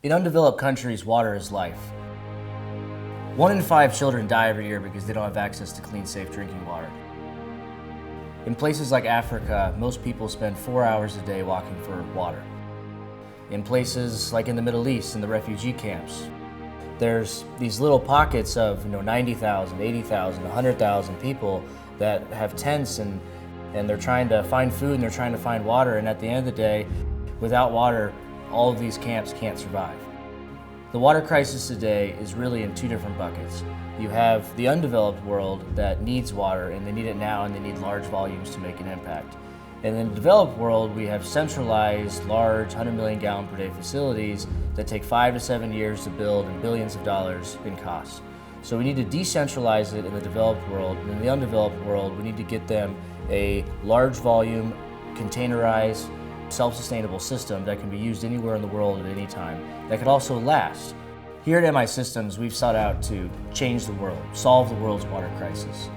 In undeveloped countries, water is life. 1 in 5 children die every year because they don't have access to clean, safe drinking water. In places like Africa, most people spend 4 hours a day walking for water. In places like in the Middle East, in the refugee camps, there's these little pockets of 90,000, 80,000, 100,000 people that have tents and they're trying to find food and they're trying to find water, and at the end of the day, without water, all of these camps can't survive. The water crisis today is really in 2 different buckets. You have the undeveloped world that needs water, and they need it now, and they need large volumes to make an impact. And in the developed world, we have centralized, large, 100 million gallon per day facilities that take 5 to 7 years to build and billions of dollars in costs. So we need to decentralize it in the developed world, and in the undeveloped world, we need to get them a large volume, containerized, self-sustainable system that can be used anywhere in the world at any time, that could also last. Here at MI Systems, we've sought out to change the world, solve the world's water crisis.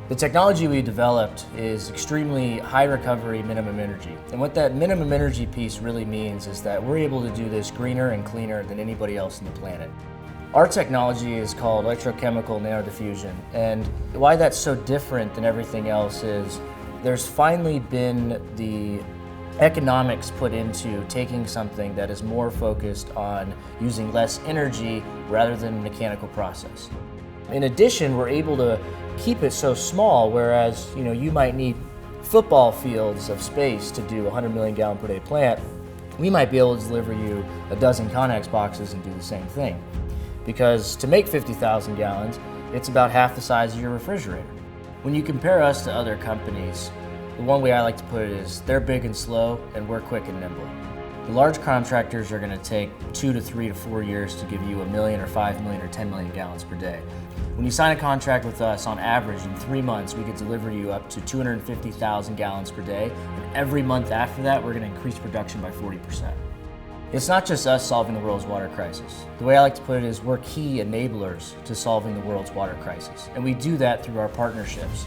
The technology we developed is extremely high recovery minimum energy. And what that minimum energy piece really means is that we're able to do this greener and cleaner than anybody else on the planet. Our technology is called electrochemical nanodiffusion, and why that's so different than everything else is there's finally been the economics put into taking something that is more focused on using less energy rather than mechanical process. In addition, we're able to keep it so small, whereas you might need football fields of space to do a 100 million gallon per day plant, we might be able to deliver you a dozen Connex boxes and do the same thing. Because to make 50,000 gallons, it's about half the size of your refrigerator. When you compare us to other companies, the one way I like to put it is they're big and slow, and we're quick and nimble. The large contractors are going to take 2 to 3 to 4 years to give you 1 million or 5 million or 10 million gallons per day. When you sign a contract with us, on average, in 3 months, we could deliver you up to 250,000 gallons per day, and every month after that, we're going to increase production by 40%. It's not just us solving the world's water crisis. The way I like to put it is we're key enablers to solving the world's water crisis, and we do that through our partnerships.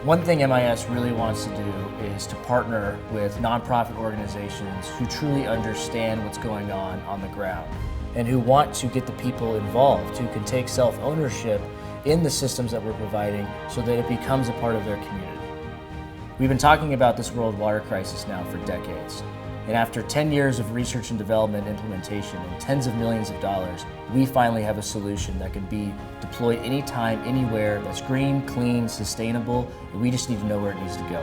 One thing MIS really wants to do is to partner with nonprofit organizations who truly understand what's going on the ground, and who want to get the people involved, who can take self-ownership in the systems that we're providing so that it becomes a part of their community. We've been talking about this world water crisis now for decades. And after 10 years of research and development implementation and tens of millions of dollars, we finally have a solution that can be deployed anytime, anywhere, that's green, clean, sustainable, and we just need to know where it needs to go.